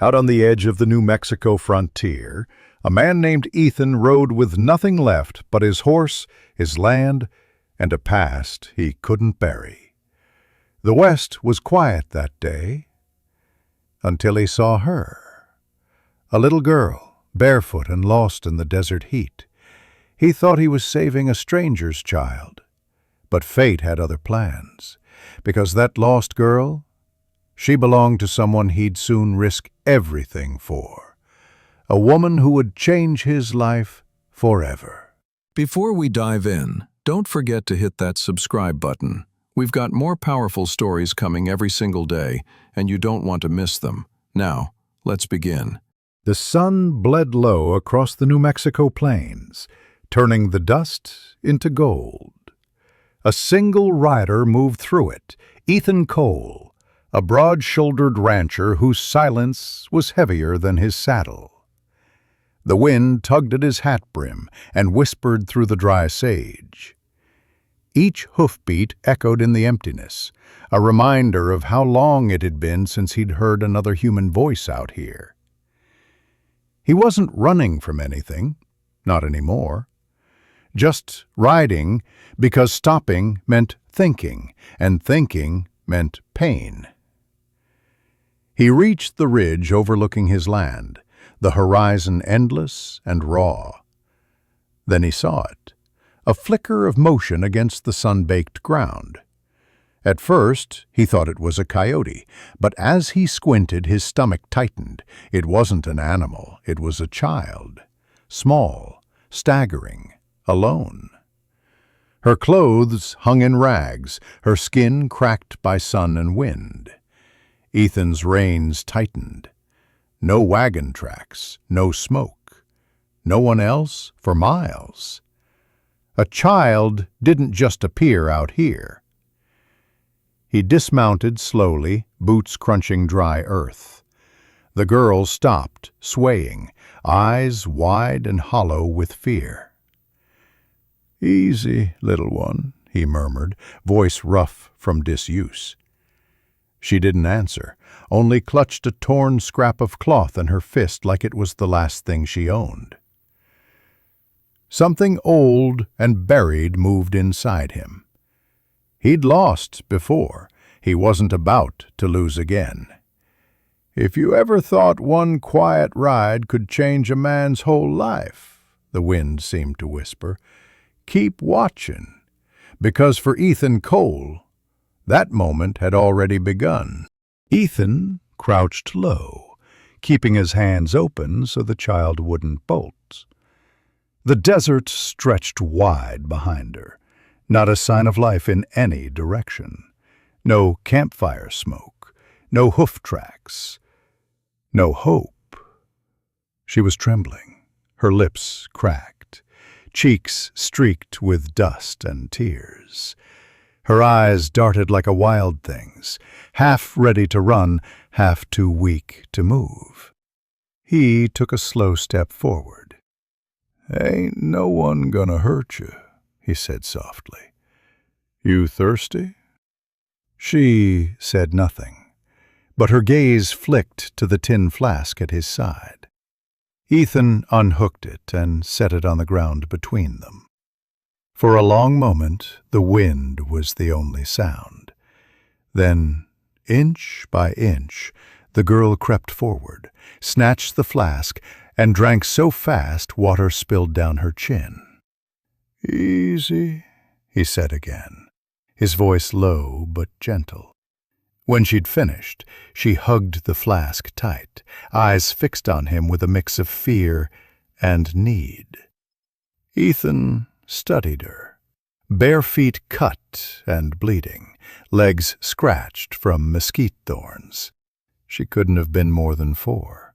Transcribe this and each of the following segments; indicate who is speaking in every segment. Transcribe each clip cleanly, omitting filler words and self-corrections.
Speaker 1: Out on the edge of the New Mexico frontier, a man named Ethan rode with nothing left but his horse, his land, and a past he couldn't bury. The West was quiet that day, until he saw her. A little girl, barefoot and lost in the desert heat. He thought he was saving a stranger's child, but fate had other plans, because that lost girl, she belonged to someone he'd soon risk everything for. A woman who would change his life forever.
Speaker 2: Before we dive in, don't forget to hit that subscribe button. We've got more powerful stories coming every single day, and you don't want to miss them. Now, let's begin.
Speaker 1: The sun bled low across the New Mexico plains, turning the dust into gold. A single rider moved through it, Ethan Cole, a broad-shouldered rancher whose silence was heavier than his saddle. The wind tugged at his hat brim and whispered through the dry sage. Each hoofbeat echoed in the emptiness, a reminder of how long it had been since he'd heard another human voice out here. He wasn't running from anything, not anymore. Just riding because stopping meant thinking, and thinking meant pain. He reached the ridge overlooking his land, the horizon endless and raw. Then he saw it, a flicker of motion against the sun-baked ground. At first, he thought it was a coyote, but as he squinted, his stomach tightened. It wasn't an animal, it was a child. Small, staggering, alone. Her clothes hung in rags, her skin cracked by sun and wind. Ethan's reins tightened. No wagon tracks, no smoke. No one else for miles. A child didn't just appear out here. He dismounted slowly, boots crunching dry earth. The girl stopped, swaying, eyes wide and hollow with fear. "Easy, little one," he murmured, voice rough from disuse. She didn't answer, only clutched a torn scrap of cloth in her fist like it was the last thing she owned. Something old and buried moved inside him. He'd lost before. He wasn't about to lose again. "If you ever thought one quiet ride could change a man's whole life," the wind seemed to whisper, "keep watching." Because for Ethan Cole, that moment had already begun. Ethan crouched low, keeping his hands open so the child wouldn't bolt. The desert stretched wide behind her, not a sign of life in any direction. No campfire smoke, no hoof tracks, no hope. She was trembling, her lips cracked, cheeks streaked with dust and tears. Her eyes darted like a wild thing's, half ready to run, half too weak to move. He took a slow step forward. "Ain't no one gonna hurt you," he said softly. "You thirsty?" She said nothing, but her gaze flicked to the tin flask at his side. Ethan unhooked it and set it on the ground between them. For a long moment, the wind was the only sound. Then, inch by inch, the girl crept forward, snatched the flask, and drank so fast water spilled down her chin. "Easy," he said again, his voice low but gentle. When she'd finished, she hugged the flask tight, eyes fixed on him with a mix of fear and need. Ethan studied her, bare feet cut and bleeding, legs scratched from mesquite thorns. She couldn't have been more than 4.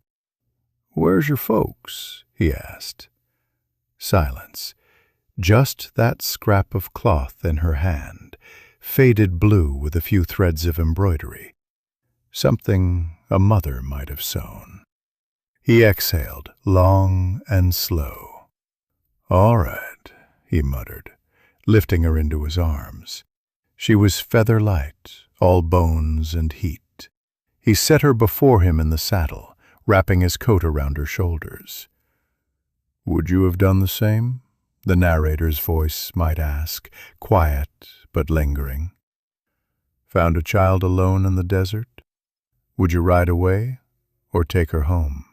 Speaker 1: "Where's your folks?" he asked. Silence. Just that scrap of cloth in her hand, faded blue with a few threads of embroidery. Something a mother might have sewn. He exhaled, long and slow. "All right," he muttered, lifting her into his arms. She was feather light, all bones and heat. He set her before him in the saddle, wrapping his coat around her shoulders. "Would you have done the same?" the narrator's voice might ask, quiet but lingering. "Found a child alone in the desert? Would you ride away or take her home?"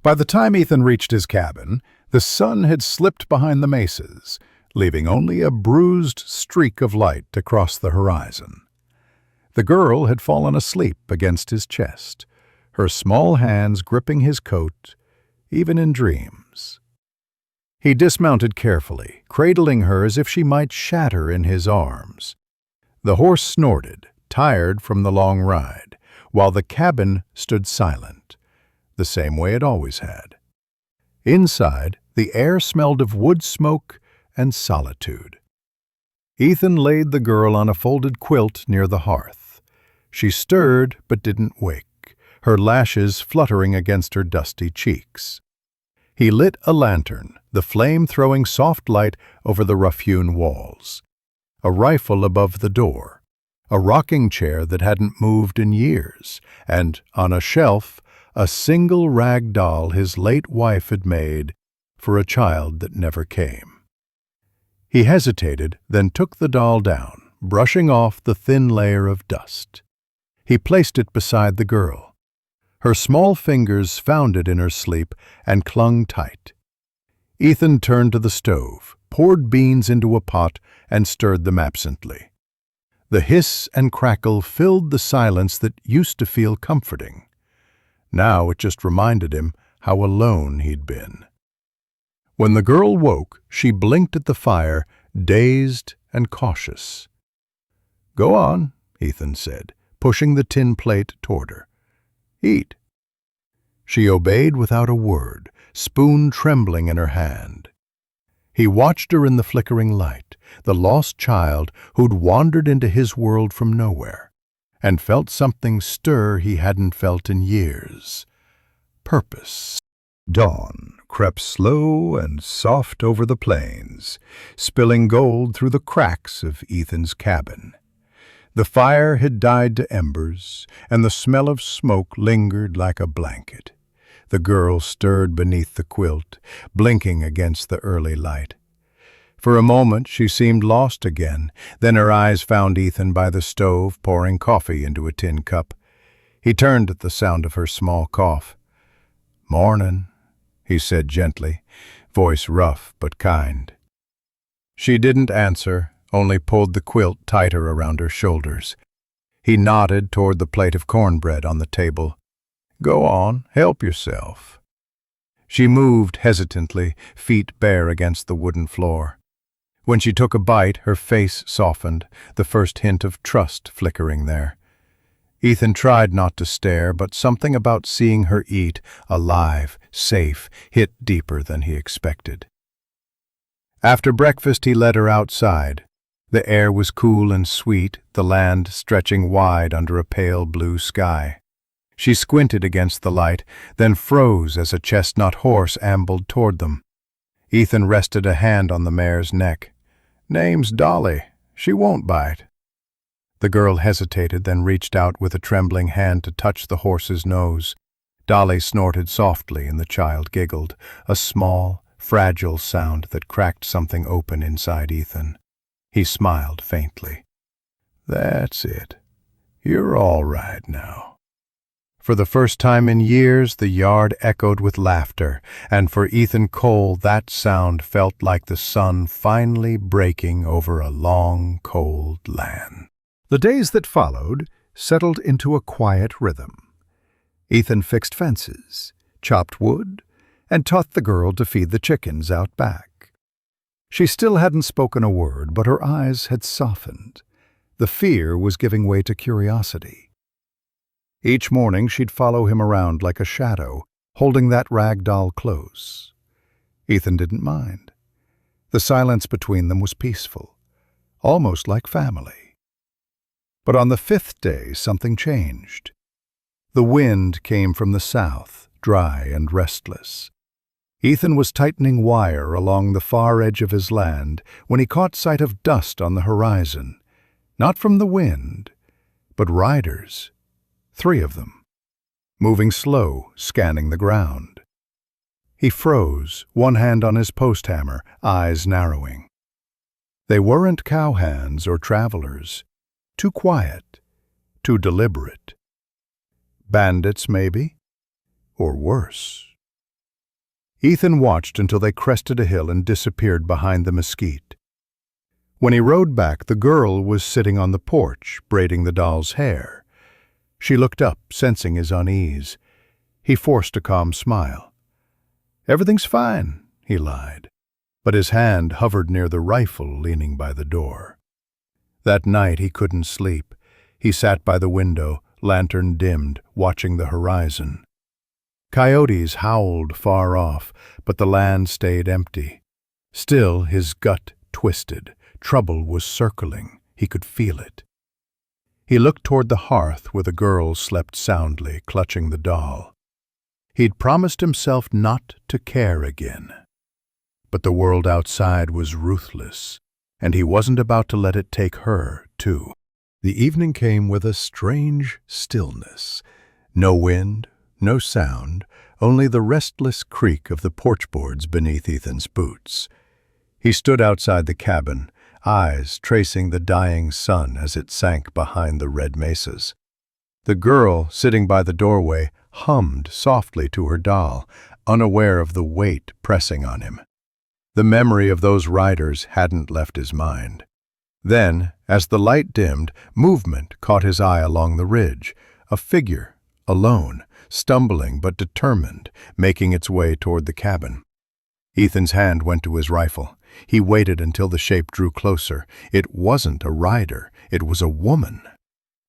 Speaker 1: By the time Ethan reached his cabin, the sun had slipped behind the mesas, leaving only a bruised streak of light across the horizon. The girl had fallen asleep against his chest, her small hands gripping his coat, even in dreams. He dismounted carefully, cradling her as if she might shatter in his arms. The horse snorted, tired from the long ride, while the cabin stood silent, the same way it always had. Inside, the air smelled of wood smoke and solitude. Ethan laid the girl on a folded quilt near the hearth. She stirred but didn't wake, her lashes fluttering against her dusty cheeks. He lit a lantern, the flame throwing soft light over the rough-hewn walls. A rifle above the door, a rocking chair that hadn't moved in years, and, on a shelf, a single rag doll his late wife had made for a child that never came. He hesitated, then took the doll down, brushing off the thin layer of dust. He placed it beside the girl. Her small fingers found it in her sleep and clung tight. Ethan turned to the stove, poured beans into a pot, and stirred them absently. The hiss and crackle filled the silence that used to feel comforting. Now it just reminded him how alone he'd been. When the girl woke, she blinked at the fire, dazed and cautious. "Go on," Ethan said, pushing the tin plate toward her. "Eat." She obeyed without a word, spoon trembling in her hand. He watched her in the flickering light, the lost child who'd wandered into his world from nowhere, and felt something stir he hadn't felt in years. Purpose. Dawn crept slow and soft over the plains, spilling gold through the cracks of Ethan's cabin. The fire had died to embers, and the smell of smoke lingered like a blanket. The girl stirred beneath the quilt, blinking against the early light. For a moment she seemed lost again, then her eyes found Ethan by the stove pouring coffee into a tin cup. He turned at the sound of her small cough. "Mornin'," he said gently, voice rough but kind. She didn't answer, only pulled the quilt tighter around her shoulders. He nodded toward the plate of cornbread on the table. "Go on, help yourself." She moved hesitantly, feet bare against the wooden floor. When she took a bite, her face softened, the first hint of trust flickering there. Ethan tried not to stare, but something about seeing her eat, alive, safe, hit deeper than he expected. After breakfast he led her outside. The air was cool and sweet, the land stretching wide under a pale blue sky. She squinted against the light, then froze as a chestnut horse ambled toward them. Ethan rested a hand on the mare's neck. "Name's Dolly. She won't bite." The girl hesitated, then reached out with a trembling hand to touch the horse's nose. Dolly snorted softly and the child giggled, a small, fragile sound that cracked something open inside Ethan. He smiled faintly. "That's it. You're all right now." For the first time in years, the yard echoed with laughter, and for Ethan Cole that sound felt like the sun finally breaking over a long, cold land. The days that followed settled into a quiet rhythm. Ethan fixed fences, chopped wood, and taught the girl to feed the chickens out back. She still hadn't spoken a word, but her eyes had softened. The fear was giving way to curiosity. Each morning she'd follow him around like a shadow, holding that rag doll close. Ethan didn't mind. The silence between them was peaceful, almost like family. But on the fifth day something changed. The wind came from the south, dry and restless. Ethan was tightening wire along the far edge of his land when he caught sight of dust on the horizon, not from the wind, but riders, 3 of them. moving slow, scanning the ground. He froze, one hand on his post hammer, eyes narrowing. They weren't cowhands or travelers. Too quiet, too deliberate. Bandits, maybe? Or worse. Ethan watched until they crested a hill and disappeared behind the mesquite. When he rode back, the girl was sitting on the porch, braiding the doll's hair. She looked up, sensing his unease. He forced a calm smile. "Everything's fine," he lied, but his hand hovered near the rifle leaning by the door. That night he couldn't sleep. He sat by the window, lantern dimmed, watching the horizon. Coyotes howled far off, but the land stayed empty. Still, his gut twisted. Trouble was circling. He could feel it. He looked toward the hearth where the girl slept soundly, clutching the doll. He'd promised himself not to care again. But the world outside was ruthless, and he wasn't about to let it take her, too. The evening came with a strange stillness. No wind, no sound, only the restless creak of the porch boards beneath Ethan's boots. He stood outside the cabin, eyes tracing the dying sun as it sank behind the red mesas. The girl, sitting by the doorway, hummed softly to her doll, unaware of the weight pressing on him. The memory of those riders hadn't left his mind. Then, as the light dimmed, movement caught his eye along the ridge, a figure, alone, stumbling but determined, making its way toward the cabin. Ethan's hand went to his rifle. He waited until the shape drew closer. It wasn't a rider, it was a woman.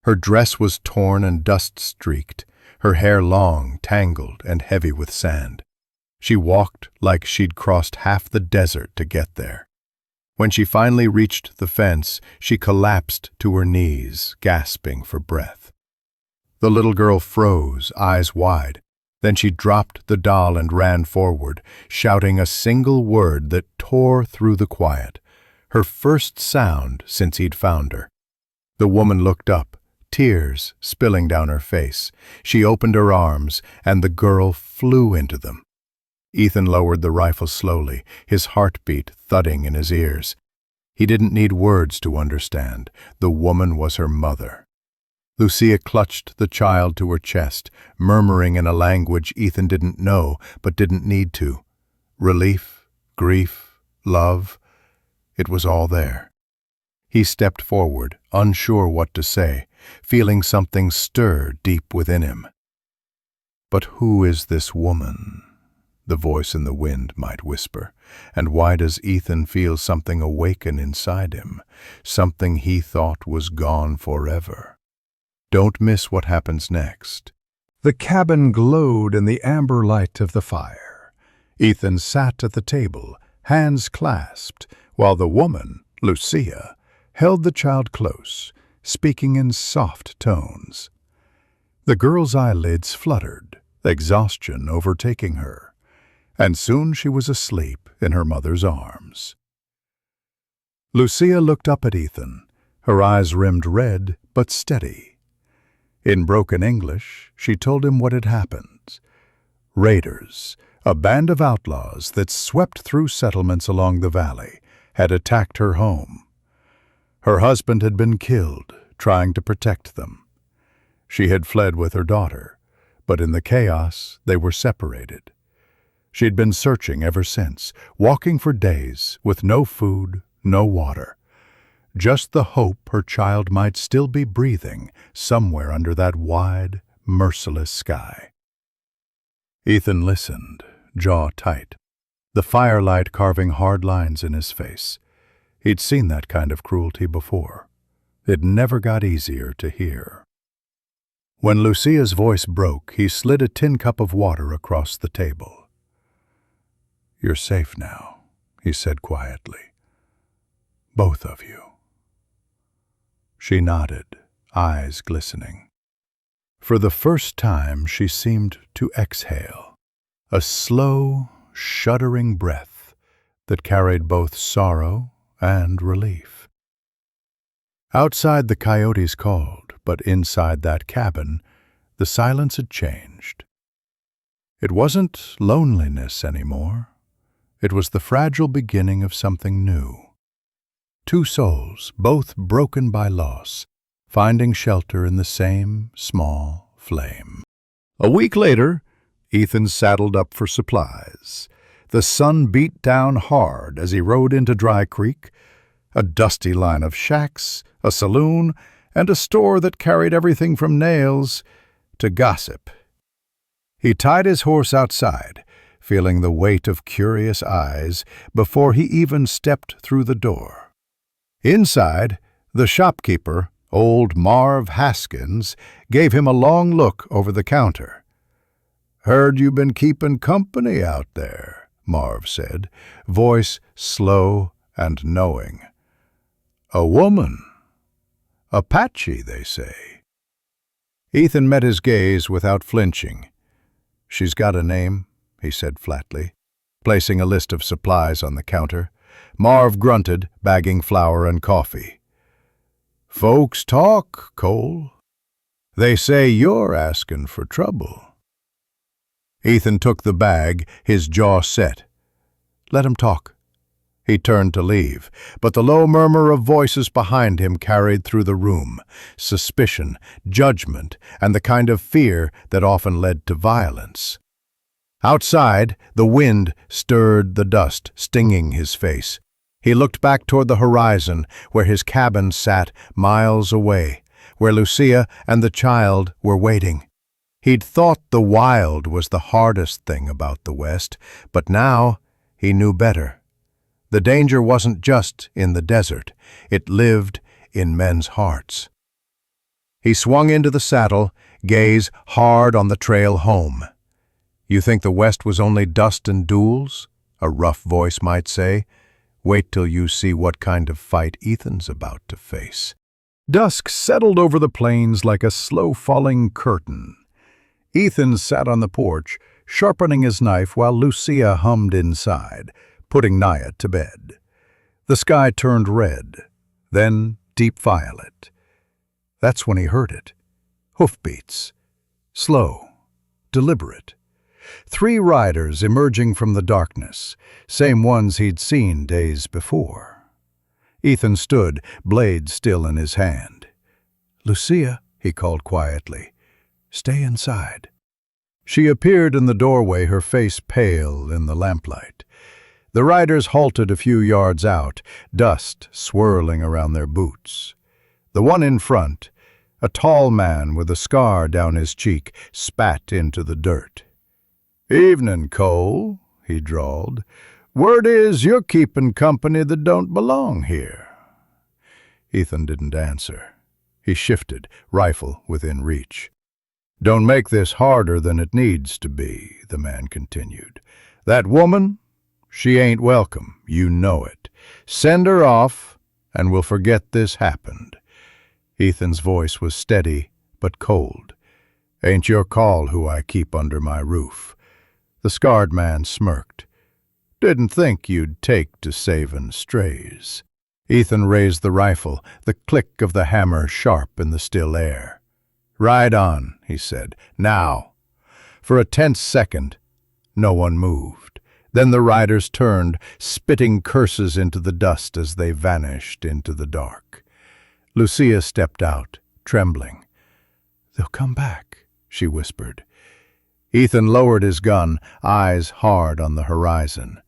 Speaker 1: Her dress was torn and dust-streaked, her hair long, tangled, and heavy with sand. She walked like she'd crossed half the desert to get there. When she finally reached the fence, she collapsed to her knees, gasping for breath. The little girl froze, eyes wide. Then she dropped the doll and ran forward, shouting a single word that tore through the quiet, her first sound since he'd found her. The woman looked up, tears spilling down her face. She opened her arms, and the girl flew into them. Ethan lowered the rifle slowly, his heartbeat thudding in his ears. He didn't need words to understand. The woman was her mother. Lucia clutched the child to her chest, murmuring in a language Ethan didn't know but didn't need to. Relief, grief, love, it was all there. He stepped forward, unsure what to say, feeling something stir deep within him. "But who is this woman?" the voice in the wind might whisper. And why does Ethan feel something awaken inside him, something he thought was gone forever? Don't miss what happens next. The cabin glowed in the amber light of the fire. Ethan sat at the table, hands clasped, while the woman, Lucia, held the child close, speaking in soft tones. The girl's eyelids fluttered, exhaustion overtaking her, and soon she was asleep in her mother's arms. Lucia looked up at Ethan, her eyes rimmed red but steady. In broken English, she told him what had happened. Raiders, a band of outlaws that swept through settlements along the valley, had attacked her home. Her husband had been killed, trying to protect them. She had fled with her daughter, but in the chaos they were separated. She'd been searching ever since, walking for days with no food, no water. Just the hope her child might still be breathing somewhere under that wide, merciless sky. Ethan listened, jaw tight, the firelight carving hard lines in his face. He'd seen that kind of cruelty before. It never got easier to hear. When Lucia's voice broke, he slid a tin cup of water across the table. "You're safe now," he said quietly. "Both of you." She nodded, eyes glistening. For the first time, she seemed to exhale, a slow, shuddering breath that carried both sorrow and relief. Outside, the coyotes called, but inside that cabin, The silence had changed. It wasn't loneliness anymore. It was the fragile beginning of something new. Two souls, both broken by loss, finding shelter in the same small flame. A week later, Ethan saddled up for supplies. The sun beat down hard as he rode into Dry Creek, a dusty line of shacks, a saloon, and a store that carried everything from nails to gossip. He tied his horse outside, feeling the weight of curious eyes before he even stepped through the door. Inside, the shopkeeper, old Marv Haskins, gave him a long look over the counter. "Heard you been keeping company out there," Marv said, voice slow and knowing. "A woman. Apache, they say." Ethan met his gaze without flinching. "She's got a name," he said flatly, placing a list of supplies on the counter. Marv grunted, bagging flour and coffee. "Folks talk, Cole. They say you're asking for trouble." Ethan took the bag, his jaw set. "Let him talk." He turned to leave, but the low murmur of voices behind him carried through the room, suspicion, judgment, and the kind of fear that often led to violence. Outside, the wind stirred the dust, stinging his face. He looked back toward the horizon, where his cabin sat miles away, where Lucia and the child were waiting. He'd thought the wild was the hardest thing about the West, but now he knew better. The danger wasn't just in the desert, it lived in men's hearts. He swung into the saddle, gaze hard on the trail home. "You think the West was only dust and duels?" a rough voice might say. "Wait till you see what kind of fight Ethan's about to face." Dusk settled over the plains like a slow-falling curtain. Ethan sat on the porch, sharpening his knife while Lucia hummed inside, putting Naya to bed. The sky turned red, then deep violet. That's when he heard it. Hoofbeats. Slow, deliberate. 3 riders emerging from the darkness, same ones he'd seen days before. Ethan stood, blade still in his hand. "Lucia," he called quietly, "stay inside." She appeared in the doorway, her face pale in the lamplight. The riders halted a few yards out, dust swirling around their boots. The one in front, a tall man with a scar down his cheek, spat into the dirt. "Evening, Cole," he drawled. "Word is you're keeping company that don't belong here." Ethan didn't answer. He shifted, rifle within reach. "Don't make this harder than it needs to be," the man continued. "That woman, she ain't welcome, you know it. Send her off, and we'll forget this happened." Ethan's voice was steady but cold. "Ain't your call who I keep under my roof." The scarred man smirked. "Didn't think you'd take to saving strays." Ethan raised the rifle, the click of the hammer sharp in the still air. "Ride on," he said. "Now." For a tense second, no one moved. Then the riders turned, spitting curses into the dust as they vanished into the dark. Lucia stepped out, trembling. "They'll come back," she whispered. Ethan lowered his gun, eyes hard on the horizon.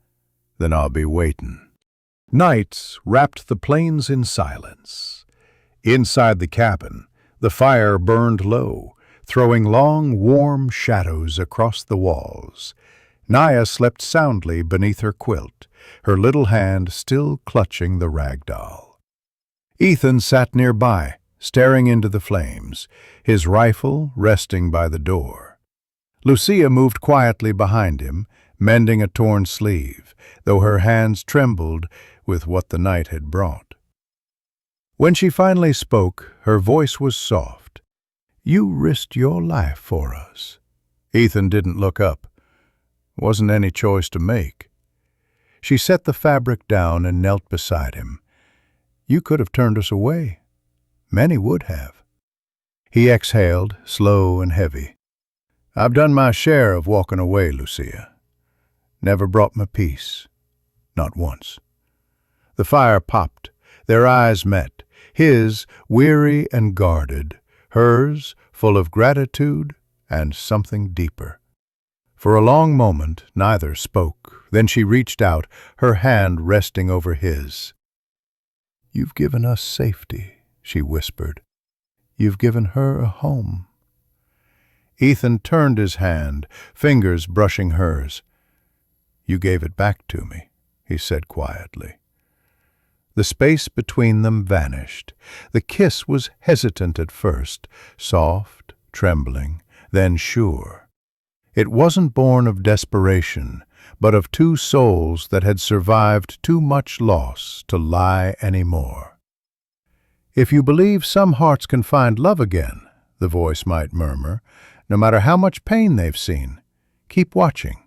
Speaker 1: "Then I'll be waiting." Night wrapped the plains in silence. Inside the cabin, the fire burned low, throwing long, warm shadows across the walls. Naya slept soundly beneath her quilt, her little hand still clutching the rag doll. Ethan sat nearby, staring into the flames, his rifle resting by the door. Lucia moved quietly behind him, mending a torn sleeve, though her hands trembled with what the night had brought. When she finally spoke, her voice was soft. "You risked your life for us." Ethan didn't look up. Wasn't any choice to make. She set the fabric down and knelt beside him. "You could have turned us away. Many would have." He exhaled, slow and heavy. "I've done my share of walking away, Lucia. Never brought me peace. Not once." The fire popped. Their eyes met, his weary and guarded, hers full of gratitude and something deeper. For a long moment neither spoke. Then she reached out, her hand resting over his. "You've given us safety," she whispered. "You've given her a home." Ethan turned his hand, fingers brushing hers. "You gave it back to me," he said quietly. The space between them vanished. The kiss was hesitant at first, soft, trembling, then sure. It wasn't born of desperation, but of two souls that had survived too much loss to lie any more. "If you believe some hearts can find love again," the voice might murmur, "no matter how much pain they've seen, keep watching.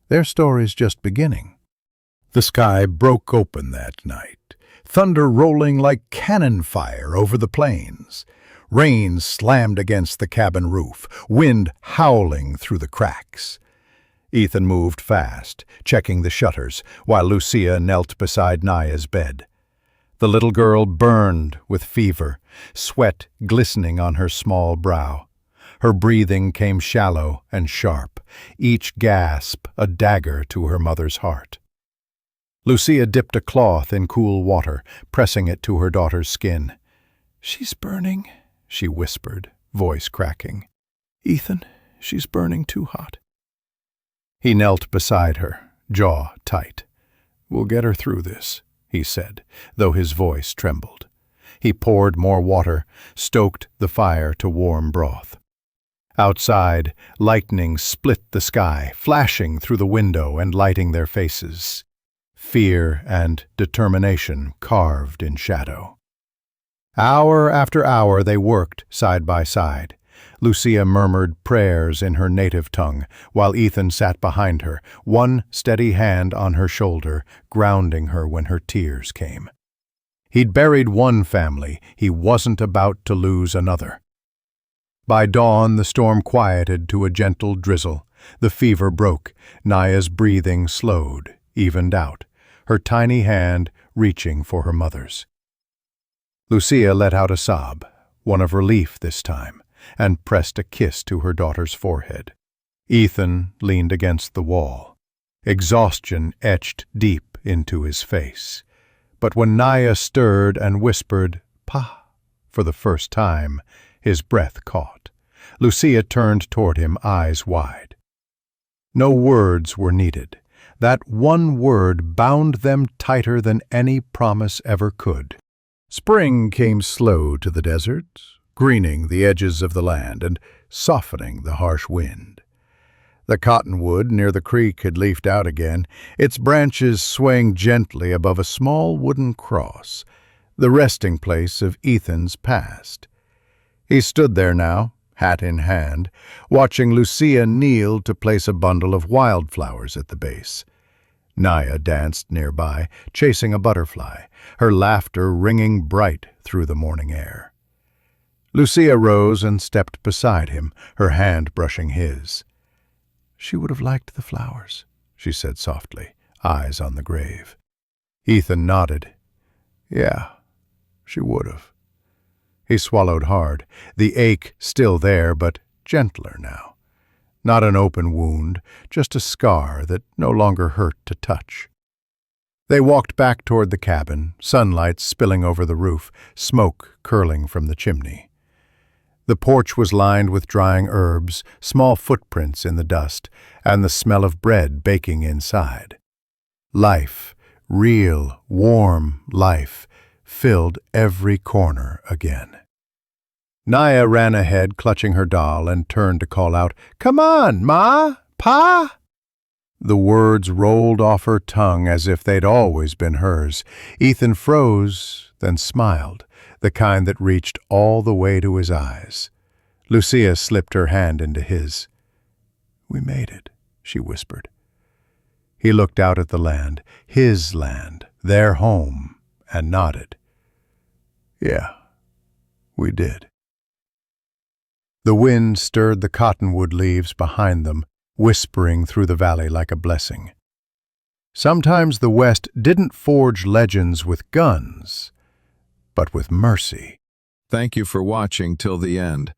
Speaker 1: Their story's just beginning." The sky broke open that night, thunder rolling like cannon fire over the plains. Rain slammed against the cabin roof, wind howling through the cracks. Ethan moved fast, checking the shutters, while Lucia knelt beside Naya's bed. The little girl burned with fever, sweat glistening on her small brow. Her breathing came shallow and sharp, each gasp a dagger to her mother's heart. Lucia dipped a cloth in cool water, pressing it to her daughter's skin. "She's burning," she whispered, voice cracking. "Ethan, she's burning too hot." He knelt beside her, jaw tight. "We'll get her through this," he said, though his voice trembled. He poured more water, stoked the fire to warm broth. Outside, lightning split the sky, flashing through the window and lighting their faces. Fear and determination carved in shadow. Hour after hour they worked side by side. Lucia murmured prayers in her native tongue, while Ethan sat behind her, one steady hand on her shoulder, grounding her when her tears came. He'd buried one family, he wasn't about to lose another. By dawn the storm quieted to a gentle drizzle. The fever broke, Naya's breathing slowed, evened out, her tiny hand reaching for her mother's. Lucia let out a sob, one of relief this time, and pressed a kiss to her daughter's forehead. Ethan leaned against the wall. Exhaustion etched deep into his face. But when Naya stirred and whispered, "Pa," for the first time, his breath caught. Lucia turned toward him, eyes wide. No words were needed. That one word bound them tighter than any promise ever could. Spring came slow to the desert, greening the edges of the land and softening the harsh wind. The cottonwood near the creek had leafed out again, its branches swaying gently above a small wooden cross, the resting place of Ethan's past. He stood there now, hat in hand, watching Lucia kneel to place a bundle of wildflowers at the base. Naya danced nearby, chasing a butterfly, her laughter ringing bright through the morning air. Lucia rose and stepped beside him, her hand brushing his. "She would have liked the flowers," she said softly, eyes on the grave. Ethan nodded. "Yeah, she would have." He swallowed hard, the ache still there, but gentler now. Not an open wound, just a scar that no longer hurt to touch. They walked back toward the cabin, sunlight spilling over the roof, smoke curling from the chimney. The porch was lined with drying herbs, small footprints in the dust, and the smell of bread baking inside. Life, real, warm life, filled every corner again. Naya ran ahead, clutching her doll, and turned to call out, "Come on, Ma! Pa!" The words rolled off her tongue as if they'd always been hers. Ethan froze, then smiled, the kind that reached all the way to his eyes. Lucia slipped her hand into his. "We made it," she whispered. He looked out at the land, his land, their home, and nodded. "Yeah, we did." The wind stirred the cottonwood leaves behind them, whispering through the valley like a blessing. Sometimes the West didn't forge legends with guns, but with mercy.
Speaker 2: Thank you for watching till the end.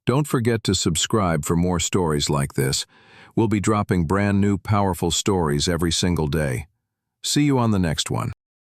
Speaker 2: Don't forget to subscribe for more stories like this. We'll be dropping brand new powerful stories every single day. See you on the next one.